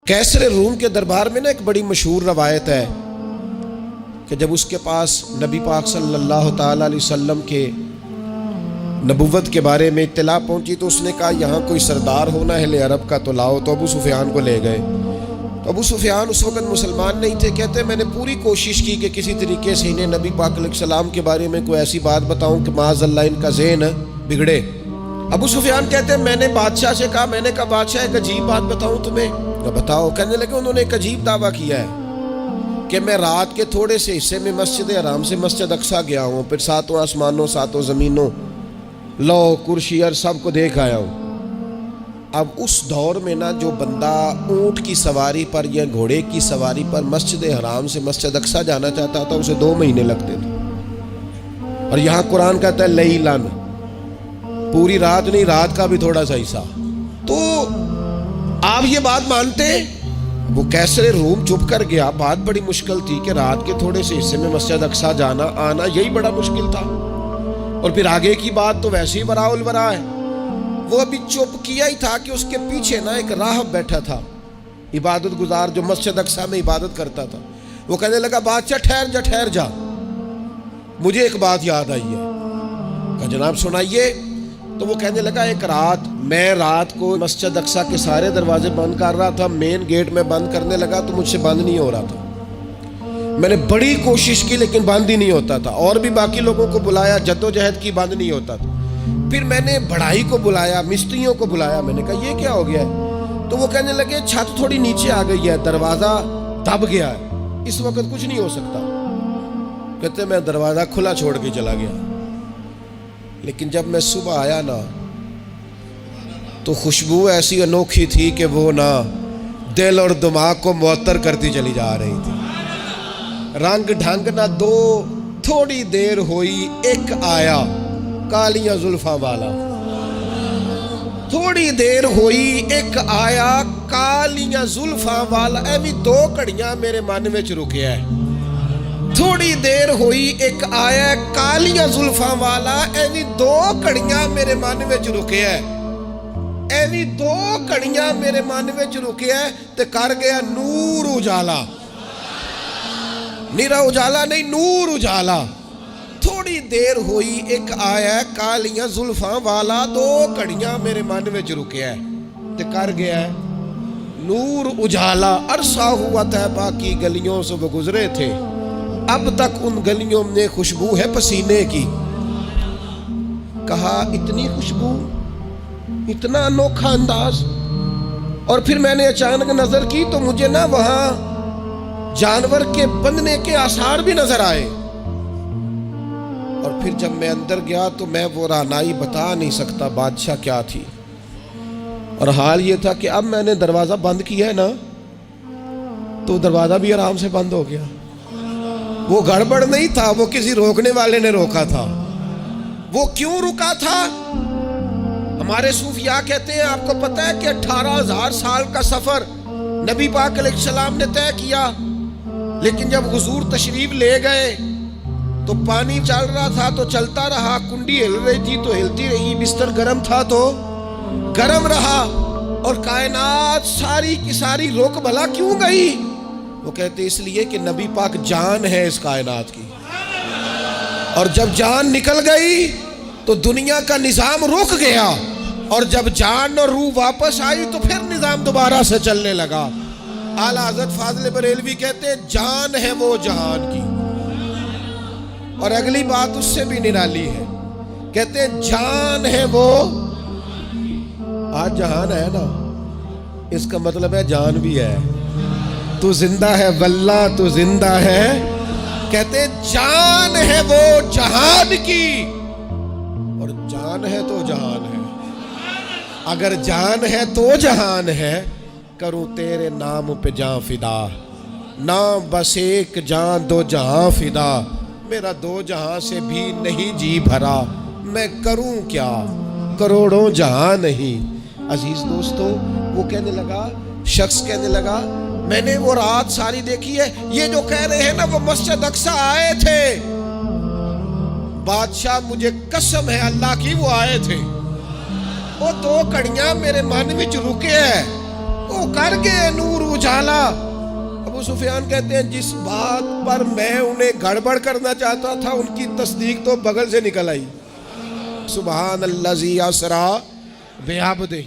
کیسر روم کے دربار میں نا ایک بڑی مشہور روایت ہے کہ جب اس کے پاس نبی پاک صلی اللہ تعالی علیہ وسلم کے نبوت کے بارے میں اطلاع پہنچی تو اس نے کہا یہاں کوئی سردار ہونا اہل عرب کا تو لاؤ، تو ابو سفیان کو لے گئے۔ تو ابو سفیان اس وقت مسلمان نہیں تھے، کہتے میں نے پوری کوشش کی کہ کسی طریقے سے انہیں نبی پاک علیہ السلام کے بارے میں کوئی ایسی بات بتاؤں کہ معاذ اللہ ان کا ذہن بگڑے۔ ابو سفیان کہتے ہیں میں نے بادشاہ سے کہا، میں نے کہا بادشاہ ایک عجیب بات بتاؤں تمہیں؟ تو بتاؤ۔ کہنے لگے انہوں نے ایک عجیب دعویٰ کیا ہے کہ میں رات کے تھوڑے سے حصے میں مسجد حرام سے مسجد اقصیٰ گیا ہوں، پھر ساتوں آسمانوں ساتوں زمینوں لو کرسی اور سب کو دیکھ آیا ہوں۔ اب اس دور میں نا جو بندہ اونٹ کی سواری پر یا گھوڑے کی سواری پر مسجد حرام سے مسجد اقصیٰ جانا چاہتا تھا اسے 2 مہینے لگتے تھے، اور یہاں قرآن کہتا ہے لیلن، پوری رات نہیں، رات کا بھی تھوڑا سا حصہ۔ تو آپ یہ بات مانتے ہیں؟ وہ کیسر روم چپ کر گیا، بات بڑی مشکل تھی کہ رات کے تھوڑے سے حصے میں مسجد اقصیٰ جانا آنا یہی بڑا مشکل تھا، اور پھر آگے کی بات تو ویسے ہی وراء الورا ہے۔ وہ ابھی چپ کیا ہی تھا کہ اس کے پیچھے نا ایک راہب بیٹھا تھا، عبادت گزار جو مسجد اقصیٰ میں عبادت کرتا تھا۔ وہ کہنے لگا بادشاہ ٹھہر جا، مجھے ایک بات یاد آئی ہے۔ کہا جناب سنائیے۔ تو وہ کہنے لگا ایک رات میں رات کو مسجد اقصیٰ کے سارے دروازے بند کر رہا تھا، مین گیٹ میں بند کرنے لگا تو مجھ سے بند نہیں ہو رہا تھا، میں نے بڑی کوشش کی لیکن بند ہی نہیں ہوتا تھا، اور بھی باقی لوگوں کو بلایا، جدوجہد کی، بند نہیں ہوتا تھا۔ پھر میں نے بڑھائی کو بلایا، مستریوں کو بلایا، میں نے کہا یہ کیا ہو گیا ہے؟ تو وہ کہنے لگے چھت تھوڑی نیچے آ گئی ہے، دروازہ دب گیا ہے، اس وقت کچھ نہیں ہو سکتا۔ کہتے میں دروازہ کھلا چھوڑ کے چلا گیا، لیکن جب میں صبح آیا نا تو خوشبو ایسی انوکھی تھی کہ وہ نا دل اور دماغ کو معطر کرتی چلی جا رہی تھی۔ رنگ ڈھنگ نہ دو، تھوڑی دیر ہوئی ایک آیا کالیاں زلفاں والا، تھوڑی دیر ہوئی ایک آیا کالیاں زلفاں والا، اے بھی 2 گھڑیاں میرے من وچ رکیا ہے۔ تھوڑی دیر ہوئی ایک آیا کالیاں زلفاں والا، اے بھی 2 گھڑیاں میرے من وچ رکیا ہے، اے بھی 2 گھڑیاں میرے من وچ رکیا ہے، تے کر گیا نور اجالا، نیرا اجالا نہیں، نور اجالا۔ تھوڑی دیر ہوئی ایک آیا کالیاں زلفاں والا، 2 گھڑیاں میرے من وچ رکیا ہے، تے کر گیا ہے نور اجالا۔ عرصہ ہوا طیبہ کی گلیوں سے وہ گزرے تھے، اب تک ان گلیوں میں خوشبو ہے پسینے کی۔ کہا اتنی خوشبو، اتنا انوکھا انداز۔ اور پھر میں نے اچانک نظر کی تو مجھے نا وہاں جانور کے بندنے کے آثار بھی نظر آئے، اور پھر جب میں اندر گیا تو میں وہ رہنائی بتا نہیں سکتا بادشاہ کیا تھی، اور حال یہ تھا کہ اب میں نے دروازہ بند کیا ہے نا تو دروازہ بھی آرام سے بند ہو گیا۔ وہ گڑبڑ نہیں تھا، وہ کسی روکنے والے نے روکا تھا۔ وہ کیوں رکا تھا؟ ہمارے صوفیاء کہتے ہیں آپ کو پتہ ہے کہ 18,000 سال کا سفر نبی پاک علیہ السلام نے طے کیا، لیکن جب حضور تشریف لے گئے تو پانی چل رہا تھا تو چلتا رہا، کنڈی ہل رہی تھی تو ہلتی رہی، بستر گرم تھا تو گرم رہا، اور کائنات ساری کی ساری رک بھلا کیوں گئی؟ وہ کہتے اس لیے کہ نبی پاک جان ہے اس کائنات کی، اور جب جان نکل گئی تو دنیا کا نظام رک گیا، اور جب جان اور روح واپس آئی تو پھر نظام دوبارہ سے چلنے لگا۔ اعلیٰ حضرت فاضل بریلوی کہتے ہیں جان ہے وہ جہان کی، اور اگلی بات اس سے بھی نرالی ہے، کہتے ہیں جان ہے وہ، آج جہان ہے نا، اس کا مطلب ہے جان بھی ہے، تو زندہ ہے واللہ تو زندہ ہے، کہتے جان ہے وہ جہان کی، اور جان ہے تو جہان ہے، اگر جان ہے تو جہان ہے، کروں تیرے نام پہ جان فدا، نام بس ایک جان 2 جہاں فدا، میرا 2 جہاں سے بھی نہیں جی بھرا، میں کروں کیا کروڑوں جہاں نہیں۔ عزیز دوستو، وہ کہنے لگا، شخص کہنے لگا میں نے وہ رات ساری دیکھی ہے، یہ جو کہہ رہے ہیں نا وہ مسجد اقصیٰ آئے تھے، بادشاہ مجھے قسم ہے اللہ کی وہ آئے تھے، وہ 2 گھڑیاں میرے من وچ رکے ہیں، وہ کر گئے نور اجالا۔ ڈالا. ابو سفیان کہتے ہیں جس بات پر میں انہیں گڑبڑ کرنا چاہتا تھا ان کی تصدیق تو بغل سے نکل آئی. سبحان الذی اسریٰ بعبدہ.